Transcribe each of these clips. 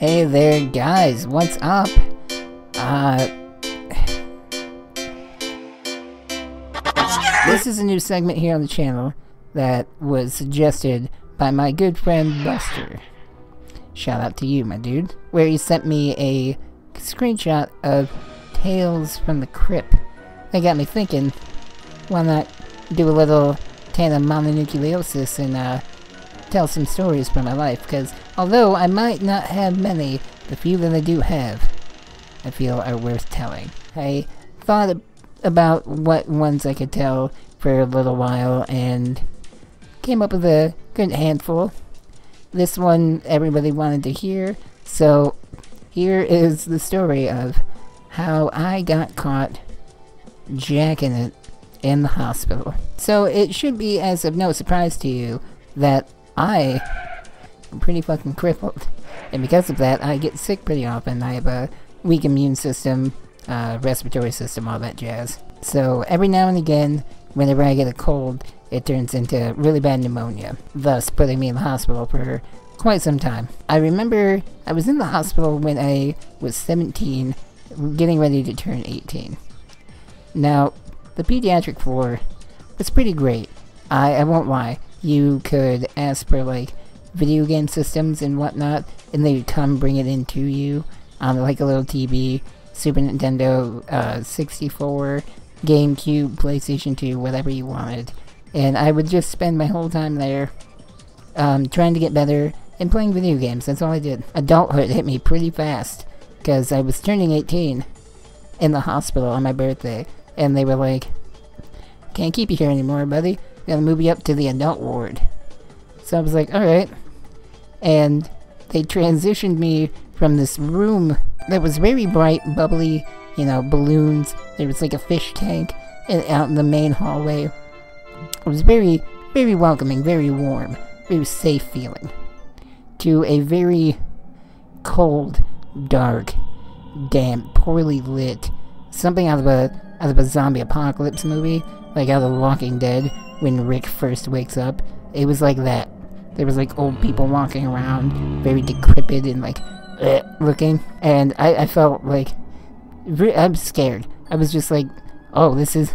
Hey there guys, what's up? This is a new segment here on the channel that was suggested by my good friend Buster. Shout out to you, my dude. Where he sent me a screenshot of Tales from the Cripp. That got me thinking, why not do a little tandem mononucleosis and tell some stories from my life, because although I might not have many, the few that I do have, I feel are worth telling. I thought about what ones I could tell for a little while and came up with a good handful. This one everybody wanted to hear, so here is the story of how I got caught jacking it in the hospital. So it should be as of no surprise to you that I am pretty fucking crippled, and because of that I get sick pretty often. I have a weak immune system, respiratory system, all that jazz. So every now and again, whenever I get a cold, it turns into really bad pneumonia, thus putting me in the hospital for quite some time. I remember I was in the hospital when I was 17, getting ready to turn 18. Now, the pediatric floor was pretty great. I won't lie. You could ask for like video game systems and whatnot, and they would come bring it into you on like a little TV, Super Nintendo, 64, GameCube, PlayStation 2, whatever you wanted. And I would just spend my whole time there, trying to get better and playing video games. That's all I did. Adulthood hit me pretty fast, because I was turning 18 in the hospital on my birthday, and they were like, "Can't keep you here anymore, buddy. We're gonna move you up to the adult ward." So I was like, alright. And they transitioned me from this room that was very bright, bubbly, you know, balloons. There was like a fish tank out in the main hallway. It was very, very welcoming, very warm, very safe feeling. To a very cold, dark, damp, poorly lit, something out of a zombie apocalypse movie, like out of The Walking Dead, when Rick first wakes up. It was like that. There was like old people walking around, very decrepit and like looking, and I felt like I'm scared. I was just like, oh, this is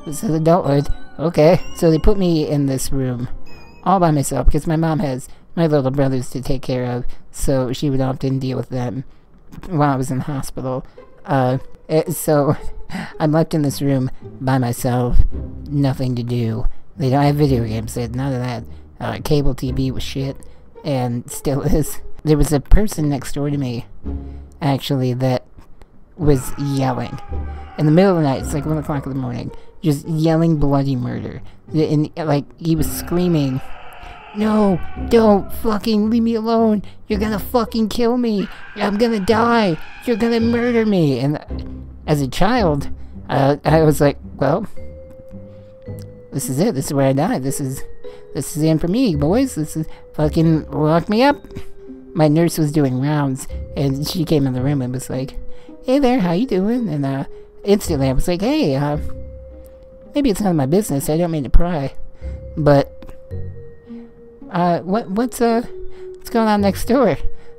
adulthood. Okay. So they put me in this room all by myself, because my mom has my little brothers to take care of, so she would often deal with them while I was in the hospital. So I'm left in this room by myself, nothing to do. They don't have video games, they had none of that. Cable TV was shit, and still is. There was a person next door to me, actually, that was yelling. In the middle of the night, it's like 1 o'clock in the morning, just yelling bloody murder. And, like, he was screaming, "No, don't fucking leave me alone. You're gonna fucking kill me. I'm gonna die. You're gonna murder me." And as a child, I was like, well, this is it. This is where I die. This is the end for me, boys. This is fucking lock me up. My nurse was doing rounds, and she came in the room and was like, "Hey there, how you doing?" And instantly I was like, "Hey, maybe it's none of my business. I don't mean to pry, but what's going on next door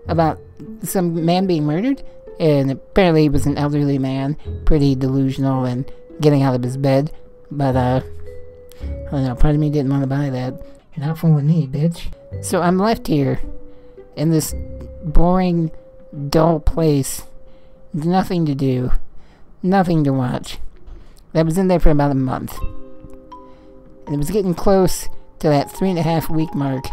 about some man being murdered?" And apparently he was an elderly man, pretty delusional and getting out of his bed, but I don't know, part of me didn't want to buy that. You're not fooling me, bitch. So I'm left here in this boring, dull place, nothing to do, nothing to watch. I was in there for about a month, and it was getting close to that 3.5 week mark,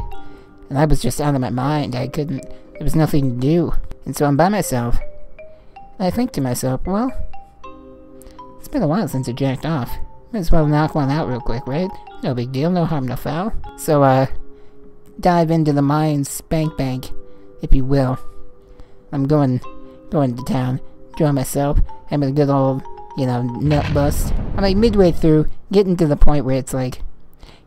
and I was just out of my mind. There was nothing to do, and so I'm by myself, and I think to myself, well, it's been a while since I jacked off. Might as well knock one out real quick, right? No big deal, no harm, no foul. So, dive into the mind's spank bank, if you will. I'm going to town, enjoy myself, having a good old, you know, nut bust. I'm like midway through, getting to the point where it's like,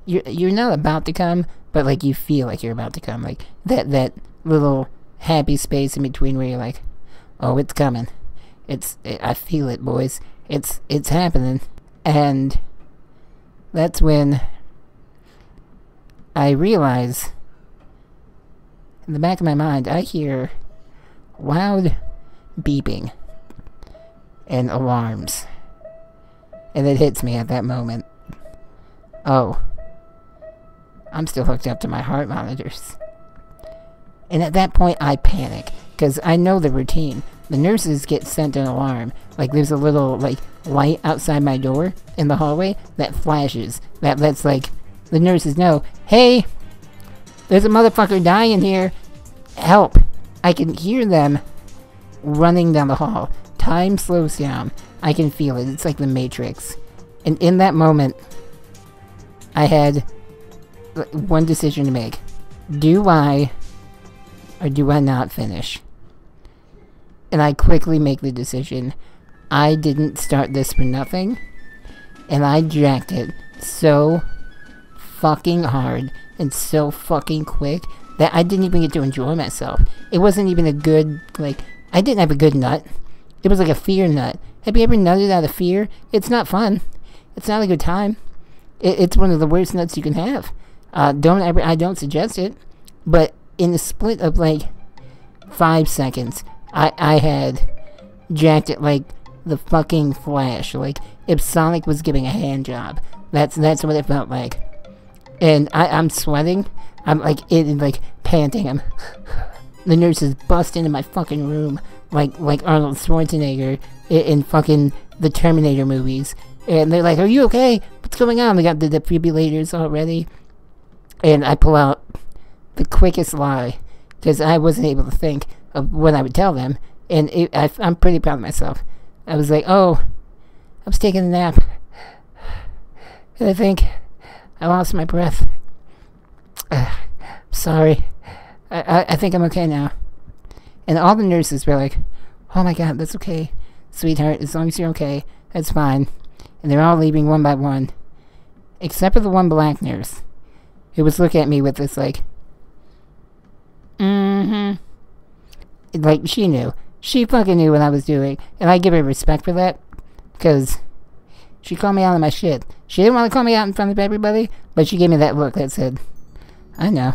you're not about to come, but like you feel like you're about to come. Like that little happy space in between where you're like, oh, it's coming. I feel it, boys. It's happening. And that's when I realize, in the back of my mind, I hear loud beeping and alarms. And it hits me at that moment. Oh, I'm still hooked up to my heart monitors. And at that point, I panic, because I know the routine. The nurses get sent an alarm. Like, there's a little, like, light outside my door in the hallway that flashes. That's like, the nurses know, hey, there's a motherfucker dying here. Help. I can hear them running down the hall. Time slows down. I can feel it. It's like the Matrix. And in that moment, I had one decision to make. Do I or do I not finish? And I quickly make the decision. I didn't start this for nothing. And I jacked it so fucking hard and so fucking quick that I didn't even get to enjoy myself. It wasn't even a good, like, I didn't have a good nut. It was like a fear nut. Have you ever nutted out of fear? It's not fun. It's not a good time. It's one of the worst nuts you can have. I don't suggest it. But in a split of like 5 seconds, I had jacked it like the fucking Flash. Like if Sonic was giving a hand job. That's what it felt like. And I'm sweating. I'm like panting. The nurses bust into my fucking room like Arnold Schwarzenegger in fucking the Terminator movies. And they're like, are you okay? What's going on? They got the defibrillators already. And I pull out the quickest lie, because I wasn't able to think of what I would tell them. And I'm pretty proud of myself. I was like, oh, I was taking a nap. And I think I lost my breath. Sorry. I think I'm okay now. And all the nurses were like, oh my god, that's okay. Sweetheart, as long as you're okay, that's fine. And they're all leaving one by one. Except for the one black nurse, who was looking at me with this like, like, she knew. She fucking knew what I was doing. And I give her respect for that. Because she called me out on my shit. She didn't want to call me out in front of everybody, but she gave me that look that said, I know.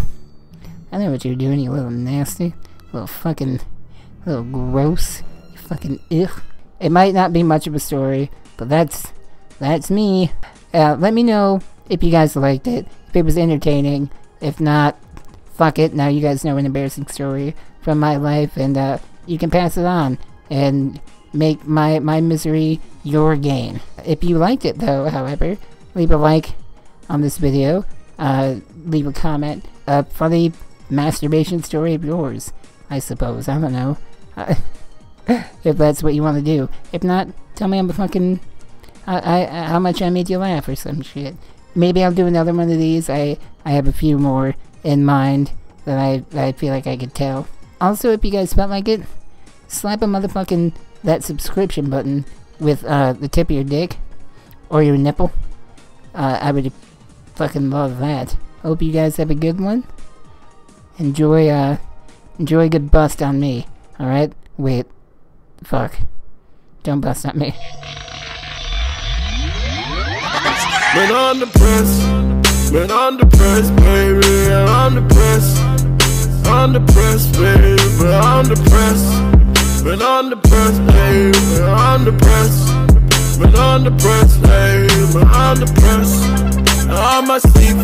I know what you're doing, you little nasty. Little gross. You fucking ugh. It might not be much of a story, but that's me. Let me know if you guys liked it, if it was entertaining. If not, fuck it. Now you guys know an embarrassing story from my life, and you can pass it on and make my misery your gain. If you liked it, though, however, leave a like on this video. Leave a comment. A funny masturbation story of yours, I suppose. I don't know. If that's what you want to do. If not, tell me I'm fucking... how much I made you laugh or some shit. Maybe I'll do another one of these. I have a few more in mind that I feel like I could tell. Also, if you guys felt like it, slap a motherfucking that subscription button with the tip of your dick or your nipple. I would fucking love that. Hope you guys have a good one. Enjoy a good bust on me. Alright? Wait. Fuck. Don't bust on me. Been on the press, baby, I'm the press, on the press, baby, on the press, been on the press, baby, on the press, been on the press, baby, on the press, on my sleep.